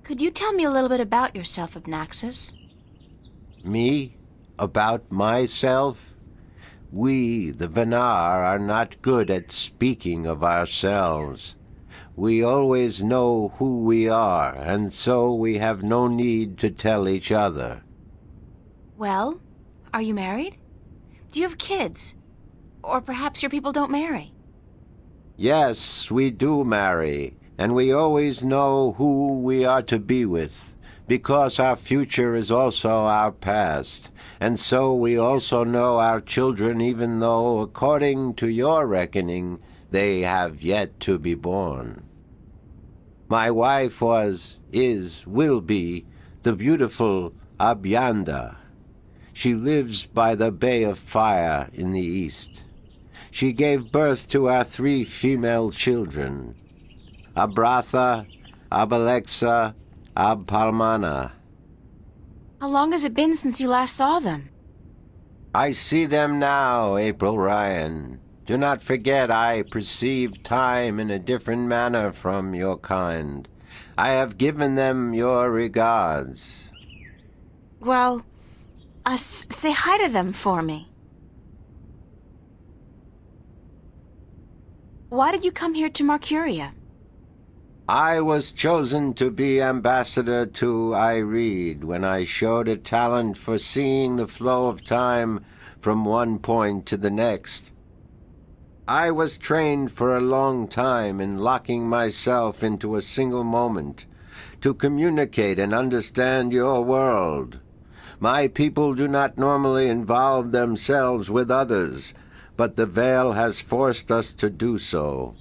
Could you tell me a little bit about yourself, Abnaxus? Me? About myself? We, the Venar, are not good at speaking of ourselves. We always know who we are, and so we have no need to tell each other. Well, are you married? Do you have kids? Or perhaps your people don't marry? Yes, we do marry, and we always know who we are to be with, because our future is also our past, and so we also know our children even though, according to your reckoning, they have yet to be born. My wife will be, the beautiful Abyanda. She lives by the Bay of Fire in the east. She gave birth to our 3 female children, Abratha, Abalexa, Abpalmana. How long has it been since you last saw them? I see them now, April Ryan. Do not forget I perceive time in a different manner from your kind. I have given them your regards. Well, say hi to them for me. Why did you come here to Mercuria? I was chosen to be ambassador to Ireed when I showed a talent for seeing the flow of time from one point to the next. I was trained for a long time in locking myself into a single moment to communicate and understand your world. My people do not normally involve themselves with others, but the veil has forced us to do so.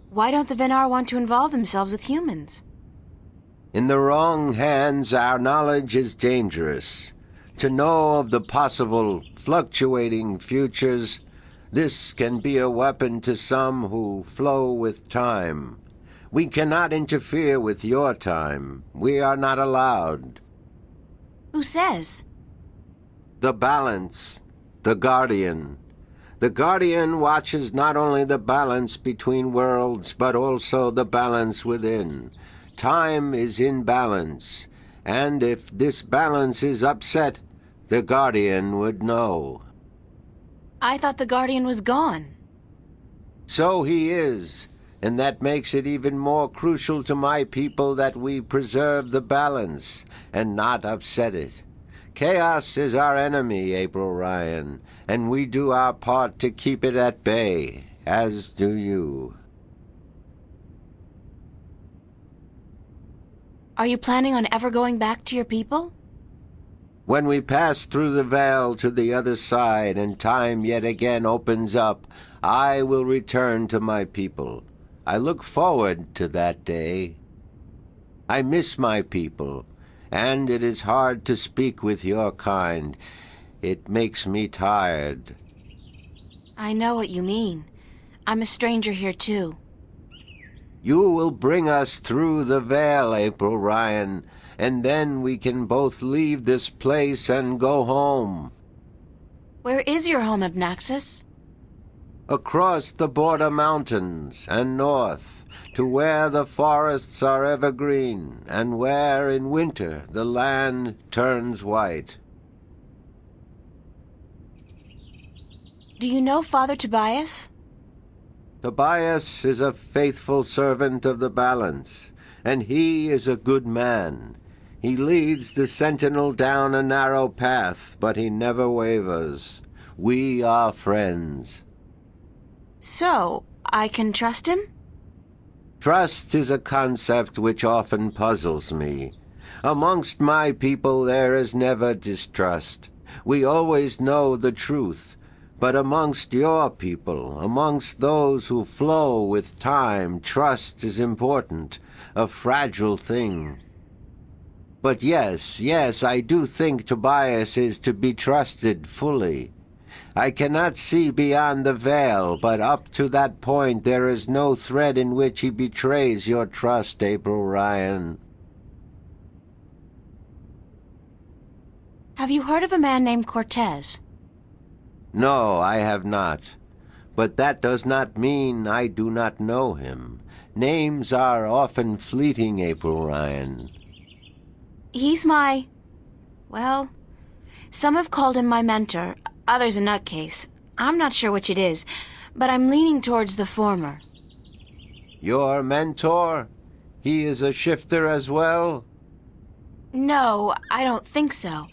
Why don't the Venar want to involve themselves with humans? In the wrong hands, our knowledge is dangerous. To know of the possible fluctuating futures, this can be a weapon to some who flow with time. We cannot interfere with your time. We are not allowed. Who says? The balance, the guardian. The guardian watches not only the balance between worlds, but also the balance within. Time is in balance, and if this balance is upset, the guardian would know. I thought the Guardian was gone. So he is, and that makes it even more crucial to my people that we preserve the balance and not upset it. Chaos is our enemy, April Ryan, and we do our part to keep it at bay, as do you. Are you planning on ever going back to your people? When we pass through the veil to the other side and time yet again opens up, I will return to my people. I look forward to that day. I miss my people, and it is hard to speak with your kind. It makes me tired. I know what you mean. I'm a stranger here too. You will bring us through the veil, April Ryan, and then we can both leave this place and go home. Where is your home, Abnaxus? Across the border mountains and north, to where the forests are evergreen, and where in winter the land turns white. Do you know Father Tobias? Tobias is a faithful servant of the balance, and he is a good man. He leads the sentinel down a narrow path, but he never wavers. We are friends. So, I can trust him? Trust is a concept which often puzzles me. Amongst my people there is never distrust. We always know the truth. But amongst your people, amongst those who flow with time, trust is important, a fragile thing. But yes, I do think Tobias is to be trusted fully. I cannot see beyond the veil, but up to that point there is no thread in which he betrays your trust, April Ryan. Have you heard of a man named Cortez? No, I have not. But that does not mean I do not know him. Names are often fleeting, April Ryan. He's well, some have called him my mentor, others a nutcase. I'm not sure which it is, but I'm leaning towards the former. Your mentor? He is a shifter as well? No, I don't think so.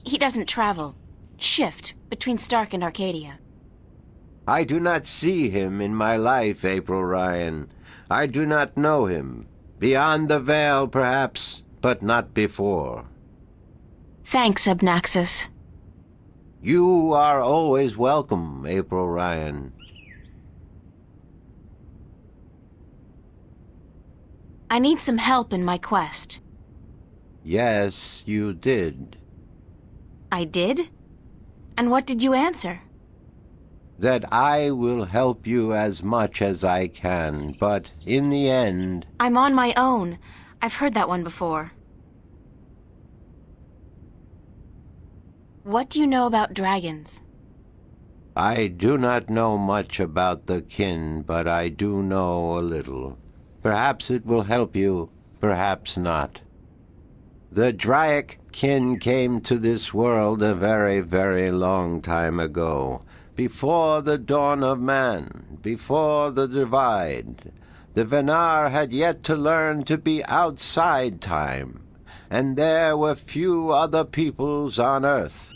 He doesn't travel. Shift between Stark and Arcadia. I do not see him in my life, April Ryan. I do not know him. Beyond the veil, perhaps, but not before. Thanks, Abnaxus. You are always welcome, April Ryan. I need some help in my quest. Yes, you did. I did? And what did you answer? That I will help you as much as I can, but in the end... I'm on my own. I've heard that one before. What do you know about dragons? I do not know much about the kin, but I do know a little. Perhaps it will help you, perhaps not. The Draic kin came to this world a very, very long time ago, before the dawn of man, before the divide. The Venar had yet to learn to be outside time, and there were few other peoples on Earth.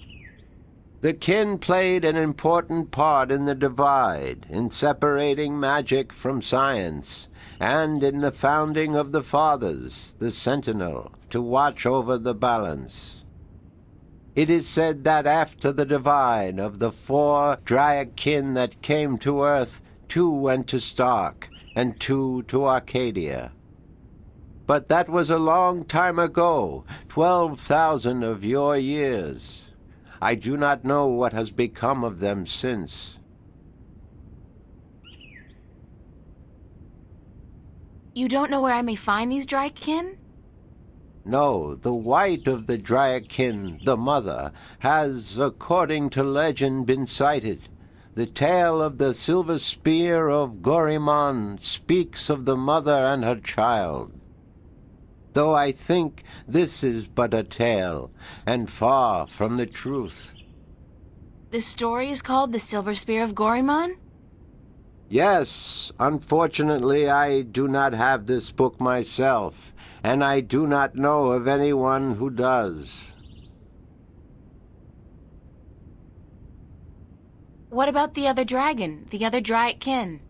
The kin played an important part in the divide, in separating magic from science, and in the founding of the Fathers, the Sentinel, to watch over the balance. It is said that after the divide of the 4 Draic kin that came to Earth, 2 went to Stark, and 2 to Arcadia. But that was a long time ago, 12,000 of your years. I do not know what has become of them since. You don't know where I may find these Draic kin? No, the white of the Draic kin, the mother, has, according to legend, been sighted. The tale of the silver spear of Gorimon speaks of the mother and her child. Though I think this is but a tale, and far from the truth. The story is called The Silver Spear of Gorimon? Yes, unfortunately I do not have this book myself, and I do not know of anyone who does. What about the other dragon, the other Draic kin?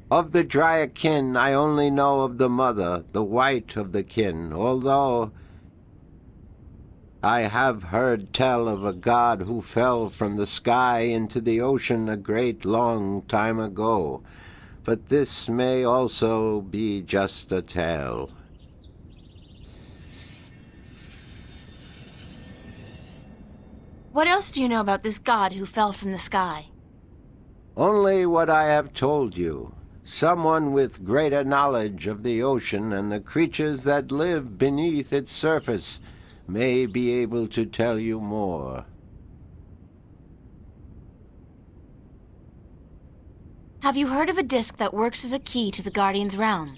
Of the Draic kin, I only know of the mother, the white of the kin, although I have heard tell of a god who fell from the sky into the ocean a great long time ago. But this may also be just a tale. What else do you know about this god who fell from the sky? Only what I have told you. Someone with greater knowledge of the ocean and the creatures that live beneath its surface may be able to tell you more. Have you heard of a disc that works as a key to the Guardian's realm?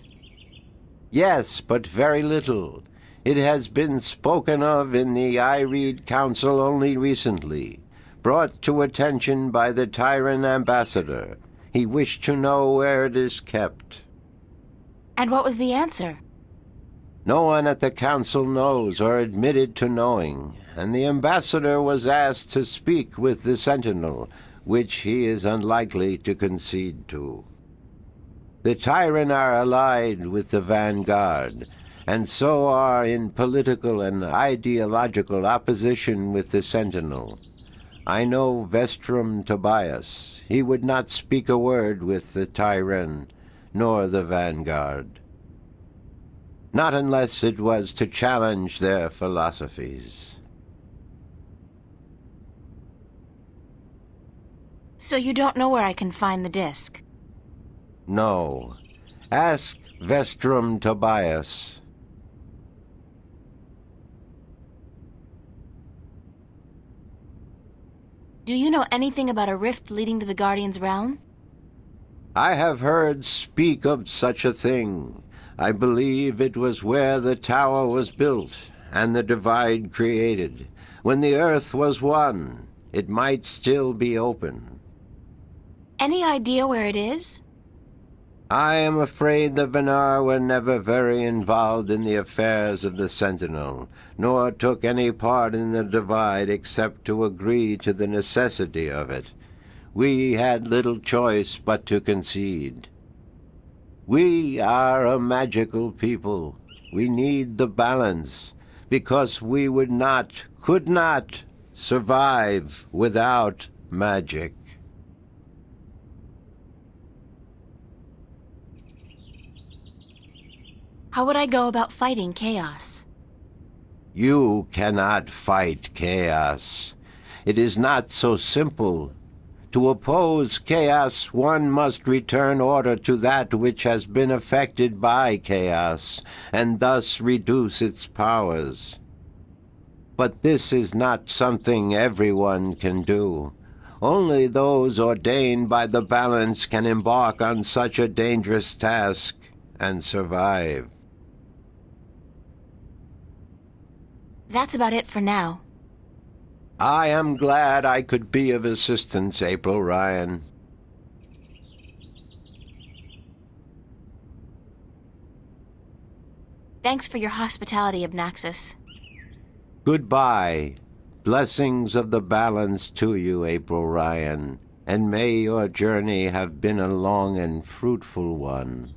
Yes, but very little. It has been spoken of in the I Read Council only recently, brought to attention by the Tyrant ambassador. He wished to know where it is kept. And what was the answer? No one at the council knows or admitted to knowing, and the ambassador was asked to speak with the Sentinel, which he is unlikely to concede to. The Tyrant are allied with the Vanguard, and so are in political and ideological opposition with the Sentinel. I know Vestrum Tobias. He would not speak a word with the Tyrant, nor the Vanguard. Not unless it was to challenge their philosophies. So you don't know where I can find the disc? No. Ask Vestrum Tobias. Do you know anything about a rift leading to the Guardian's realm? I have heard speak of such a thing. I believe it was where the tower was built and the divide created. When the earth was one, it might still be open. Any idea where it is? I am afraid the Venar were never very involved in the affairs of the Sentinel, nor took any part in the divide except to agree to the necessity of it. We had little choice but to concede. We are a magical people. We need the balance, because we could not survive without magic. How would I go about fighting chaos? You cannot fight chaos. It is not so simple. To oppose chaos, one must return order to that which has been affected by chaos, and thus reduce its powers. But this is not something everyone can do. Only those ordained by the balance can embark on such a dangerous task and survive. That's about it for now. I am glad I could be of assistance, April Ryan. Thanks for your hospitality, Abnaxus. Goodbye. Blessings of the balance to you, April Ryan, and may your journey have been a long and fruitful one.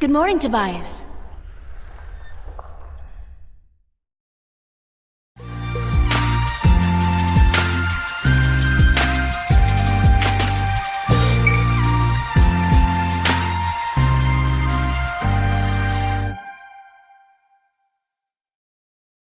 Good morning, Tobias.